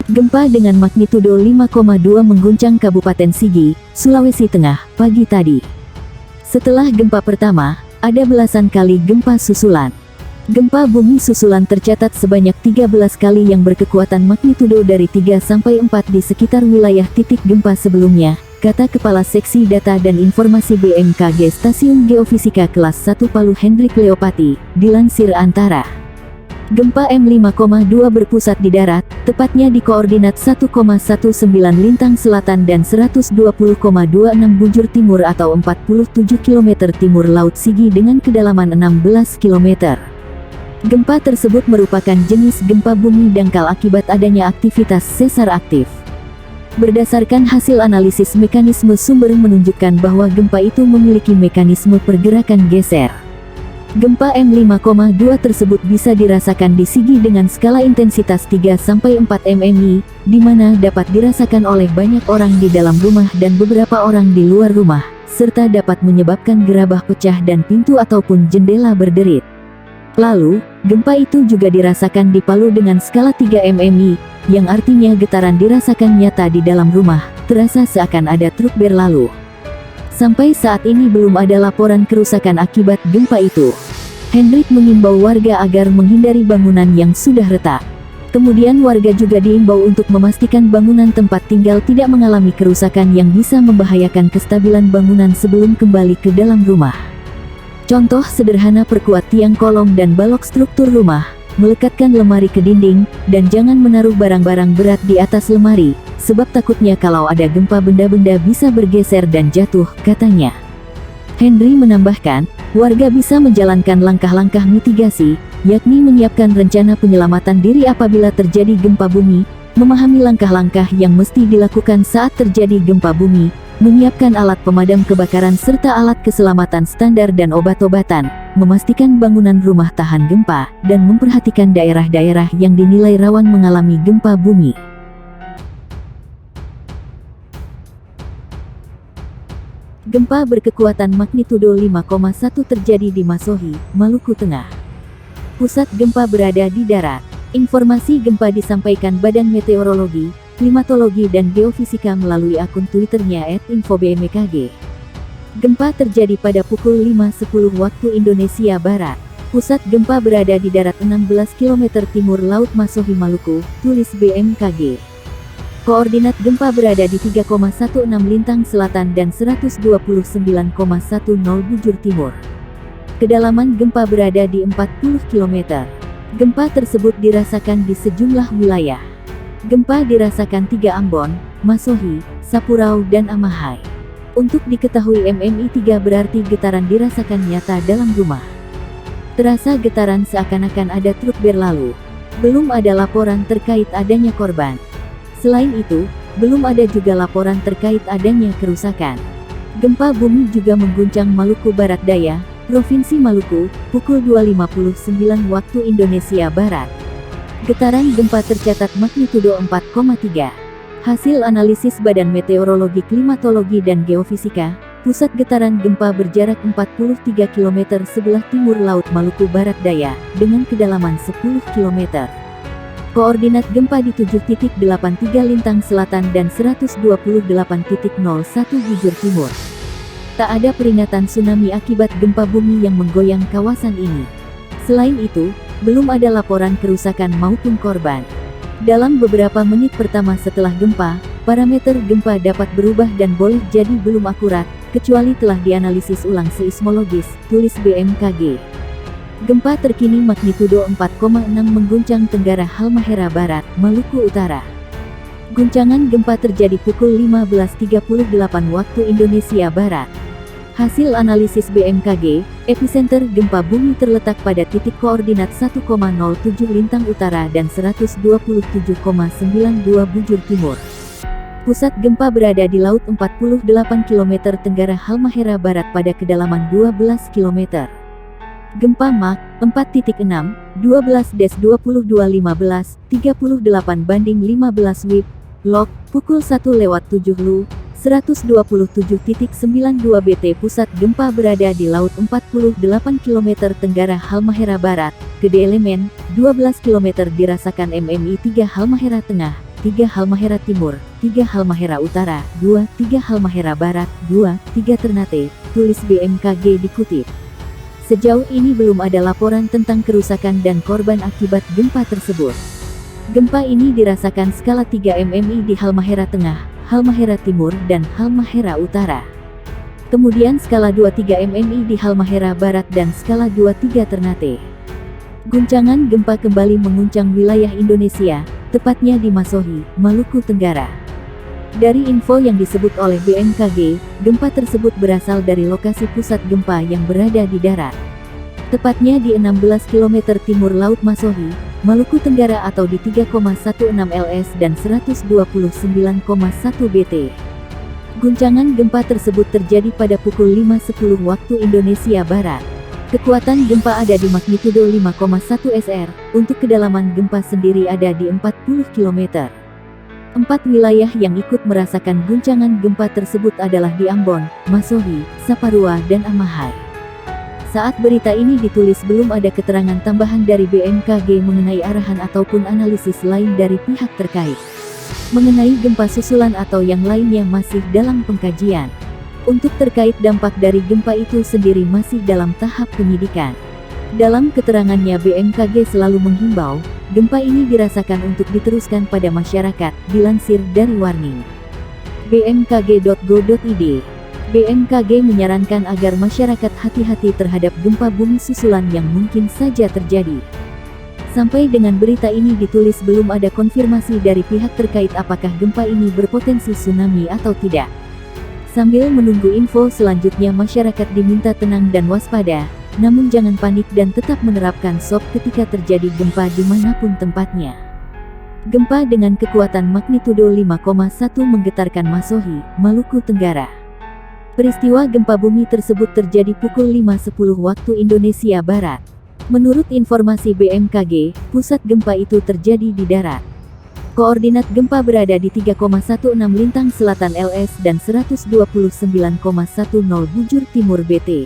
Gempa dengan magnitudo 5,2 mengguncang Kabupaten Sigi, Sulawesi Tengah, pagi tadi. Setelah gempa pertama, ada belasan kali gempa susulan. Gempa bumi susulan tercatat sebanyak 13 kali yang berkekuatan magnitudo dari 3 sampai 4 di sekitar wilayah titik gempa sebelumnya, kata Kepala Seksi Data dan Informasi BMKG Stasiun Geofisika Kelas 1 Palu Hendrik Leopati, dilansir Antara. Gempa M5,2 berpusat di darat, tepatnya di koordinat 1,19 lintang selatan dan 120,26 bujur timur atau 47 km timur Laut Sigi dengan kedalaman 16 km. Gempa tersebut merupakan jenis gempa bumi dangkal akibat adanya aktivitas sesar aktif. Berdasarkan hasil analisis mekanisme sumber menunjukkan bahwa gempa itu memiliki mekanisme pergerakan geser. Gempa M5,2 tersebut bisa dirasakan di Sigi dengan skala intensitas 3-4 mmi, di mana dapat dirasakan oleh banyak orang di dalam rumah dan beberapa orang di luar rumah, serta dapat menyebabkan gerabah pecah dan pintu ataupun jendela berderit. Lalu, gempa itu juga dirasakan di Palu dengan skala 3 mmi, yang artinya getaran dirasakan nyata di dalam rumah, terasa seakan ada truk berlalu. Sampai saat ini belum ada laporan kerusakan akibat gempa itu. Hendrik mengimbau warga agar menghindari bangunan yang sudah retak. Kemudian warga juga diimbau untuk memastikan bangunan tempat tinggal tidak mengalami kerusakan yang bisa membahayakan kestabilan bangunan sebelum kembali ke dalam rumah. Contoh sederhana: perkuat tiang kolong dan balok struktur rumah, melekatkan lemari ke dinding, dan jangan menaruh barang-barang berat di atas lemari, sebab takutnya kalau ada gempa benda-benda bisa bergeser dan jatuh, katanya. Henry menambahkan, warga bisa menjalankan langkah-langkah mitigasi, yakni menyiapkan rencana penyelamatan diri apabila terjadi gempa bumi, memahami langkah-langkah yang mesti dilakukan saat terjadi gempa bumi, menyiapkan alat pemadam kebakaran serta alat keselamatan standar dan obat-obatan, memastikan bangunan rumah tahan gempa, dan memperhatikan daerah-daerah yang dinilai rawan mengalami gempa bumi. Gempa berkekuatan magnitudo 5,1 terjadi di Masohi, Maluku Tengah. Pusat gempa berada di darat. Informasi gempa disampaikan Badan Meteorologi, Klimatologi dan Geofisika melalui akun Twitternya @infobmkg. Gempa terjadi pada pukul 5.10 waktu Indonesia Barat. Pusat gempa berada di darat 16 km timur Laut Masohi, Maluku, tulis BMKG. Koordinat gempa berada di 3,16 lintang selatan dan 129,10 bujur timur. Kedalaman gempa berada di 40 km. Gempa tersebut dirasakan di sejumlah wilayah. Gempa dirasakan 3 Ambon, Masohi, Sapurau dan Amahai. Untuk diketahui MMI 3 berarti getaran dirasakan nyata dalam rumah. Terasa getaran seakan-akan ada truk berlalu. Belum ada laporan terkait adanya korban. Selain itu, belum ada juga laporan terkait adanya kerusakan. Gempa bumi juga mengguncang Maluku Barat Daya, Provinsi Maluku, pukul 2.59 waktu Indonesia Barat. Getaran gempa tercatat magnitudo 4,3. Hasil analisis Badan Meteorologi, Klimatologi dan Geofisika, pusat getaran gempa berjarak 43 km sebelah timur Laut Maluku Barat Daya, dengan kedalaman 10 km. Koordinat gempa di 7.83 lintang selatan dan 128.01 bujur timur. Tak ada peringatan tsunami akibat gempa bumi yang menggoyang kawasan ini. Selain itu, belum ada laporan kerusakan maupun korban. Dalam beberapa menit pertama setelah gempa, parameter gempa dapat berubah dan boleh jadi belum akurat, kecuali telah dianalisis ulang seismologis, tulis BMKG. Gempa terkini magnitudo 4,6 mengguncang Tenggara Halmahera Barat, Maluku Utara. Guncangan gempa terjadi pukul 15.38 waktu Indonesia Barat. Hasil analisis BMKG, epicenter gempa bumi terletak pada titik koordinat 1,07 lintang utara dan 127,92 bujur timur. Pusat gempa berada di laut 48 km Tenggara Halmahera Barat pada kedalaman 12 km. Gempa Mach 4.6, 12-22.15, 38/15 WIB, log, pukul 1:07 LU, 127.92 BT. Pusat gempa berada di laut 48 km Tenggara Halmahera Barat, Gede Elemen, 12 km dirasakan MMI 3 Halmahera Tengah, 3 Halmahera Timur, 3 Halmahera Utara, 2, 3 Halmahera Barat, 2, 3 Ternate, tulis BMKG dikutip. Sejauh ini belum ada laporan tentang kerusakan dan korban akibat gempa tersebut. Gempa ini dirasakan skala 3 mmi di Halmahera Tengah, Halmahera Timur, dan Halmahera Utara. Kemudian skala 2-3 mmi di Halmahera Barat dan skala 2-3 Ternate. Guncangan gempa kembali menguncang wilayah Indonesia, tepatnya di Masohi, Maluku Tenggara. Dari info yang disebut oleh BMKG, gempa tersebut berasal dari lokasi pusat gempa yang berada di darat. Tepatnya di 16 km timur Laut Masohi, Maluku Tenggara atau di 3,16 ls dan 129,1 bt. Guncangan gempa tersebut terjadi pada pukul 5.10 waktu Indonesia Barat. Kekuatan gempa ada di magnitudo 5,1 SR, untuk kedalaman gempa sendiri ada di 40 km. 4 wilayah yang ikut merasakan guncangan gempa tersebut adalah di Ambon, Masohi, Saparua, dan Amahai. Saat berita ini ditulis belum ada keterangan tambahan dari BMKG mengenai arahan ataupun analisis lain dari pihak terkait. Mengenai gempa susulan atau yang lainnya masih dalam pengkajian. Untuk terkait dampak dari gempa itu sendiri masih dalam tahap penyidikan. Dalam keterangannya BMKG selalu menghimbau, gempa ini dirasakan untuk diteruskan pada masyarakat, dilansir dari Warning. bmkg.go.id. BMKG menyarankan agar masyarakat hati-hati terhadap gempa bumi susulan yang mungkin saja terjadi. Sampai dengan berita ini ditulis belum ada konfirmasi dari pihak terkait apakah gempa ini berpotensi tsunami atau tidak. Sambil menunggu info selanjutnya, masyarakat diminta tenang dan waspada, namun jangan panik dan tetap menerapkan SOP ketika terjadi gempa dimanapun tempatnya. Gempa dengan kekuatan magnitudo 5,1 menggetarkan Masohi, Maluku Tenggara. Peristiwa gempa bumi tersebut terjadi pukul 5.10 waktu Indonesia Barat. Menurut informasi BMKG, pusat gempa itu terjadi di darat. Koordinat gempa berada di 3,16 lintang selatan LS dan 129,10 bujur timur BT.